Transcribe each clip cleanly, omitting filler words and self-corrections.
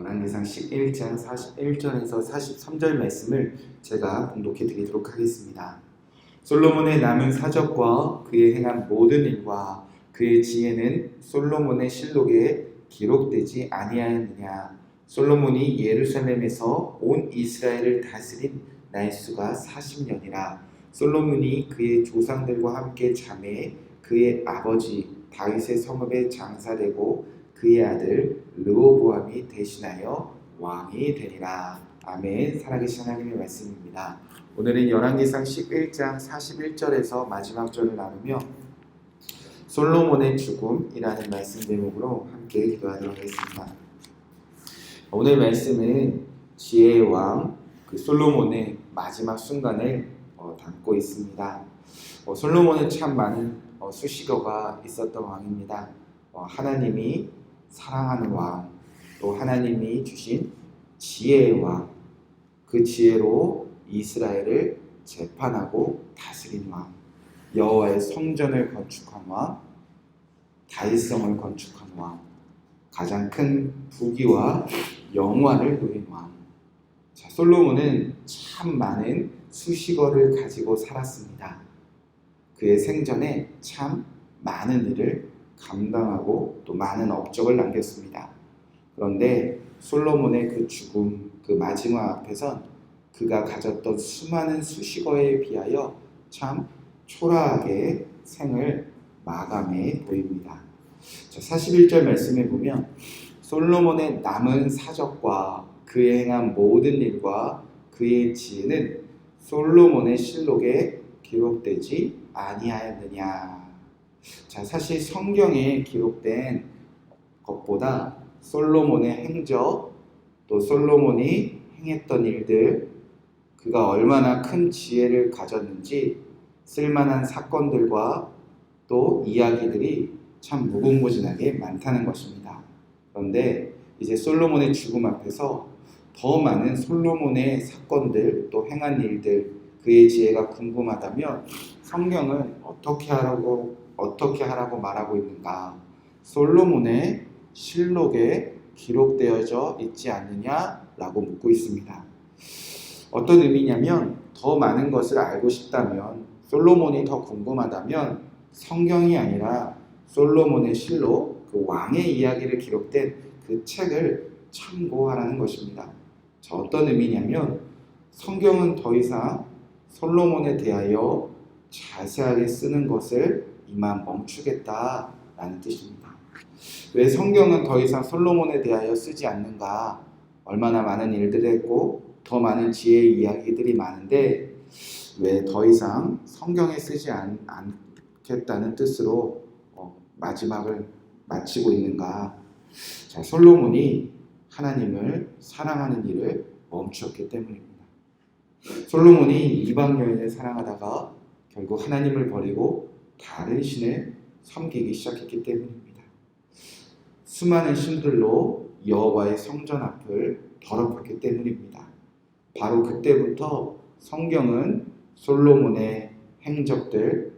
열왕기상 11장 41절에서 43절 말씀을 제가 봉독해 드리도록 하겠습니다. 솔로몬의 남은 사적과 그의 행한 모든 일과 그의 지혜는 솔로몬의 실록에 기록되지 아니하였느냐. 솔로몬이 예루살렘에서 온 이스라엘을 다스린 날수가 40년이라. 솔로몬이 그의 조상들과 함께 잠에 그의 아버지 다윗의 성읍에 장사되고 그의 아들 르호보암이 대신하여 왕이 되리라. 아멘. 살아계신 하나님의 말씀입니다. 오늘은 열왕기상 11장 41절에서 마지막 절을 나누며 솔로몬의 죽음이라는 말씀 제목으로 함께 기도하도록 하겠습니다. 오늘 말씀은 지혜의 왕 솔로몬의 마지막 순간을 담고 있습니다. 솔로몬은 참 많은 수식어가 있었던 왕입니다. 하나님이 사랑하는 왕, 또 하나님이 주신 지혜의 왕, 그 지혜로 이스라엘을 재판하고 다스린 왕, 여호와의 성전을 건축한 왕, 다윗성을 건축한 왕, 가장 큰 부귀와 영화를 누린 왕. 자, 솔로몬은 참 많은 수식어를 가지고 살았습니다. 그의 생전에 참 많은 일을 감당하고 또 많은 업적을 남겼습니다. 그런데 솔로몬의 그 죽음, 그 마지막 앞에선 그가 가졌던 수많은 수식어에 비하여 참 초라하게 생을 마감해 보입니다. 자, 41절 말씀에 보면 솔로몬의 남은 사적과 그의 행한 모든 일과 그의 지혜는 솔로몬의 실록에 기록되지 아니하였느냐. 자, 사실 성경에 기록된 것보다 솔로몬의 행적, 또 솔로몬이 행했던 일들, 그가 얼마나 큰 지혜를 가졌는지 쓸만한 사건들과 또 이야기들이 참 무궁무진하게 많다는 것입니다. 그런데 이제 솔로몬의 죽음 앞에서 더 많은 솔로몬의 사건들, 또 행한 일들, 그의 지혜가 궁금하다면 성경은 어떻게 하라고 말하고 있는가? 솔로몬의 실록에 기록되어져 있지 않느냐라고 묻고 있습니다. 어떤 의미냐면 더 많은 것을 알고 싶다면, 솔로몬이 더 궁금하다면 성경이 아니라 솔로몬의 실록, 그 왕의 이야기를 기록된 그 책을 참고하라는 것입니다. 자, 어떤 의미냐면 성경은 더 이상 솔로몬에 대하여 자세하게 쓰는 것을 이만 멈추겠다라는 뜻입니다. 왜 성경은 더 이상 솔로몬에 대하여 쓰지 않는가? 얼마나 많은 일들을 했고 더 많은 지혜의 이야기들이 많은데 왜 더 이상 성경에 쓰지 않겠다는 뜻으로 마지막을 마치고 있는가? 자, 솔로몬이 하나님을 사랑하는 일을 멈추었기 때문입니다. 솔로몬이 이방 여인을 사랑하다가 결국 하나님을 버리고 다른 신을 섬기기 시작했기 때문입니다. 수많은 신들로 여호와의 성전 앞을 더럽혔기 때문입니다. 바로 그때부터 성경은 솔로몬의 행적들,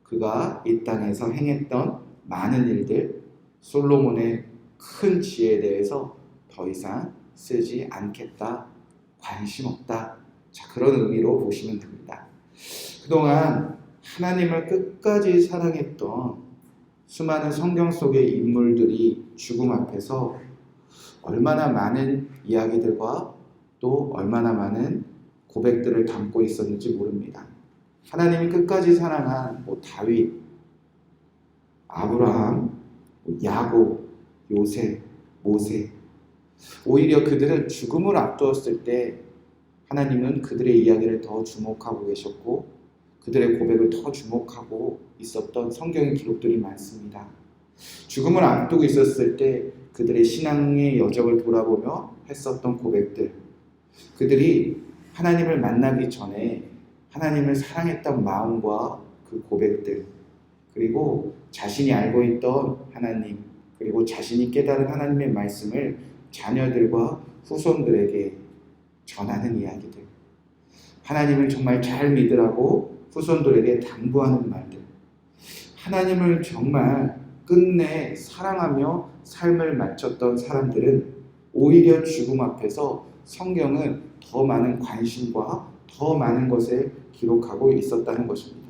그가 이 땅에서 행했던 많은 일들, 솔로몬의 큰 지혜에 대해서 더 이상 쓰지 않겠다, 관심 없다. 자, 그런 의미로 보시면 됩니다. 그동안 하나님을 끝까지 사랑했던 수많은 성경 속의 인물들이 죽음 앞에서 얼마나 많은 이야기들과 또 얼마나 많은 고백들을 담고 있었는지 모릅니다. 하나님이 끝까지 사랑한 다윗, 아브라함, 야곱, 요셉, 모세, 오히려 그들은 죽음을 앞두었을 때 하나님은 그들의 이야기를 더 주목하고 계셨고 그들의 고백을 더 주목하고 있었던 성경의 기록들이 많습니다. 죽음을 앞두고 있었을 때 그들의 신앙의 여정을 돌아보며 했었던 고백들, 그들이 하나님을 만나기 전에 하나님을 사랑했던 마음과 그 고백들, 그리고 자신이 알고 있던 하나님, 그리고 자신이 깨달은 하나님의 말씀을 자녀들과 후손들에게 전하는 이야기들, 하나님을 정말 잘 믿으라고 후손들에게 당부하는 말들, 하나님을 정말 끝내 사랑하며 삶을 마쳤던 사람들은 오히려 죽음 앞에서 성경은 더 많은 관심과 더 많은 것을 기록하고 있었다는 것입니다.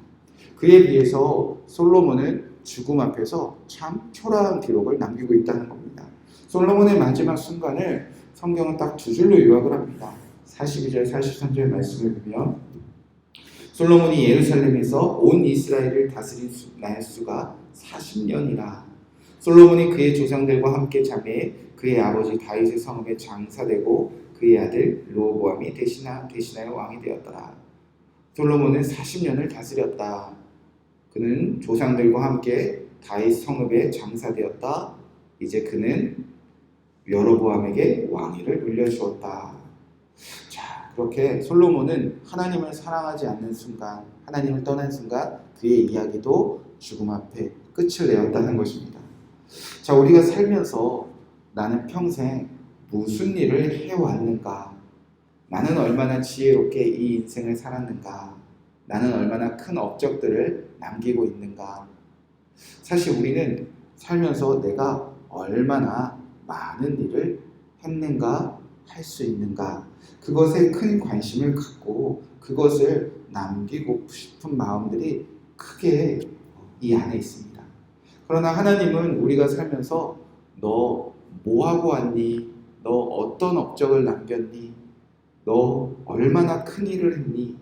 그에 비해서 솔로몬은 죽음 앞에서 참 초라한 기록을 남기고 있다는 겁니다. 솔로몬의 마지막 순간을 성경은 딱 두 줄로 요약을 합니다. 42절, 43절 말씀을 보면 솔로몬이 예루살렘에서 온 이스라엘을 다스린 날수가 40년이라. 솔로몬이 그의 조상들과 함께 잠에 그의 아버지 다윗의 성읍에 장사되고 그의 아들 르호보암이 대신하여 왕이 되었더라. 솔로몬은 40년을 다스렸다. 그는 조상들과 함께 다윗 성읍에 장사되었다. 이제 그는 여로보암에게 왕위를 물려주었다. 자, 그렇게 솔로몬은 하나님을 사랑하지 않는 순간, 하나님을 떠난 순간 그의 이야기도 죽음 앞에 끝을 내었다는 것입니다. 자, 우리가 살면서 나는 평생 무슨 일을 해왔는가? 나는 얼마나 지혜롭게 이 인생을 살았는가? 나는 얼마나 큰 업적들을 남기고 있는가? 사실 우리는 살면서 내가 얼마나 많은 일을 했는가, 할 수 있는가, 그것에 큰 관심을 갖고 그것을 남기고 싶은 마음들이 크게 이 안에 있습니다. 그러나 하나님은 우리가 살면서 너 뭐하고 왔니? 너 어떤 업적을 남겼니? 너 얼마나 큰 일을 했니?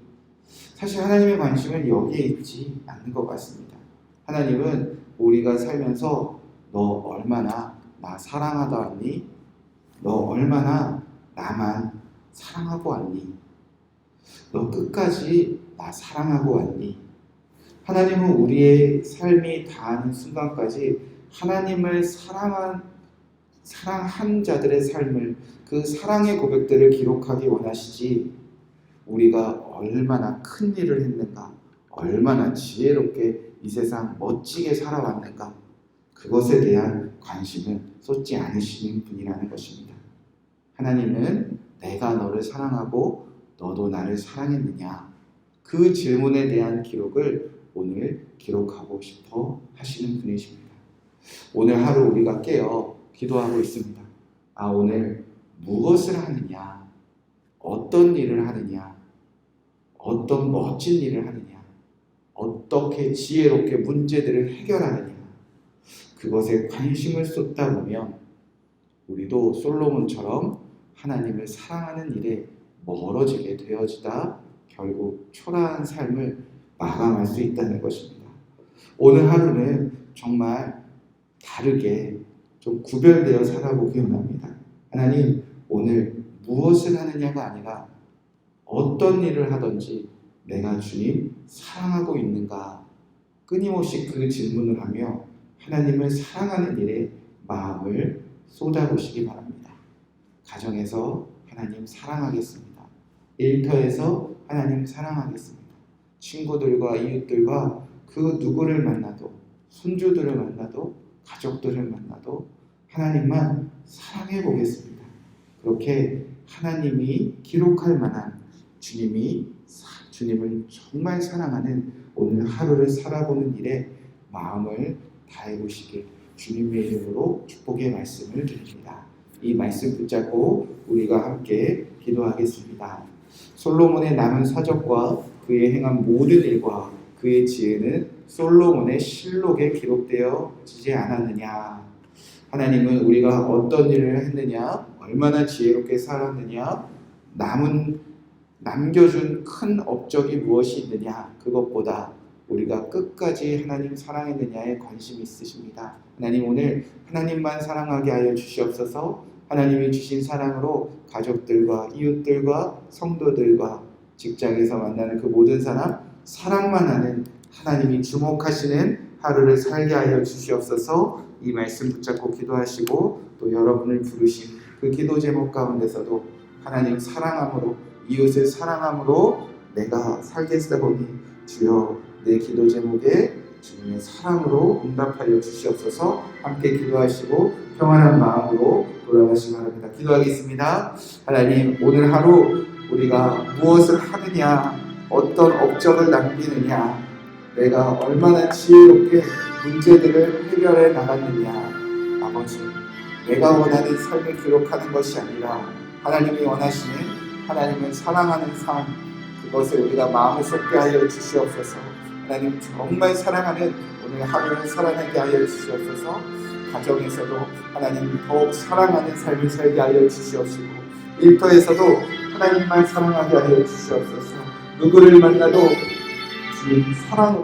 사실 하나님의 관심은 여기에 있지 않는 것 같습니다. 하나님은 우리가 살면서 너 얼마나 나 사랑하다 왔니? 너 얼마나 나만 사랑하고 왔니? 너 끝까지 나 사랑하고 왔니? 하나님은 우리의 삶이 닿는 순간까지 하나님을 사랑한 자들의 삶을, 그 사랑의 고백들을 기록하기 원하시지, 우리가 얼마나 큰 일을 했는가, 얼마나 지혜롭게 이 세상 멋지게 살아왔는가, 그것에 대한 관심을 쏟지 않으시는 분이라는 것입니다. 하나님은 내가 너를 사랑하고 너도 나를 사랑했느냐, 그 질문에 대한 기록을 오늘 기록하고 싶어 하시는 분이십니다. 오늘 하루 우리가 깨어 기도하고 있습니다. 오늘 무엇을 하느냐, 어떤 일을 하느냐, 어떤 멋진 일을 하느냐, 어떻게 지혜롭게 문제들을 해결하느냐, 그것에 관심을 쏟다 보면 우리도 솔로몬처럼 하나님을 사랑하는 일에 멀어지게 되어지다 결국 초라한 삶을 마감할 수 있다는 것입니다. 오늘 하루는 정말 다르게 좀 구별되어 살아보기 원합니다. 하나님, 오늘 무엇을 하느냐가 아니라 어떤 일을 하든지 내가 주님 사랑하고 있는가, 끊임없이 그 질문을 하며 하나님을 사랑하는 일에 마음을 쏟아보시기 바랍니다. 가정에서 하나님 사랑하겠습니다. 일터에서 하나님 사랑하겠습니다. 친구들과 이웃들과 그 누구를 만나도, 손주들을 만나도, 가족들을 만나도 하나님만 사랑해 보겠습니다. 그렇게 하나님이 기록할 만한 주님을 정말 사랑하는 오늘 하루를 살아보는 일에 마음을 다해보시길 주님의 이름으로 축복의 말씀을 드립니다. 이 말씀 붙잡고 우리가 함께 기도하겠습니다. 솔로몬의 남은 사적과 그의 행한 모든 일과 그의 지혜는 솔로몬의 실록에 기록되어지지 않았느냐? 하나님은 우리가 어떤 일을 했느냐, 얼마나 지혜롭게 살았느냐, 남겨준 큰 업적이 무엇이 있느냐, 그것보다 우리가 끝까지 하나님 사랑했느냐에 관심이 있으십니다. 하나님, 오늘 하나님만 사랑하게 하여 주시옵소서. 하나님이 주신 사랑으로 가족들과 이웃들과 성도들과 직장에서 만나는 그 모든 사람, 사랑만 하는 하나님이 주목하시는 하루를 살게 하여 주시옵소서. 이 말씀 붙잡고 기도하시고 또 여러분을 부르신 그 기도 제목 가운데서도 하나님 사랑함으로, 이웃을 사랑함으로 내가 살겠사오니 주여 내 기도 제목에 주님의 사랑으로 응답하여 주시옵소서. 함께 기도하시고 평안한 마음으로 돌아가시기 바랍니다. 기도하겠습니다. 하나님, 오늘 하루 우리가 무엇을 하느냐, 어떤 업적을 남기느냐, 내가 얼마나 지혜롭게 문제들을 해결해 나갔느냐, 아버지, 내가 원하는 삶을 기록하는 것이 아니라 하나님이 원하시는 하나님을 사랑하는 삶, 그것을 우리가 마음을 쏟게 하여 주시옵소서. 하나님 정말 사랑하는 오늘 하루를 살아내게 하여 주시옵소서. 가정에서도 하나님 더욱 사랑하는 삶을 살게 하여 주시옵시고 일터에서도 하나님만 사랑하게 하여 주시옵소서. 누구를 만나도 주님 사랑으로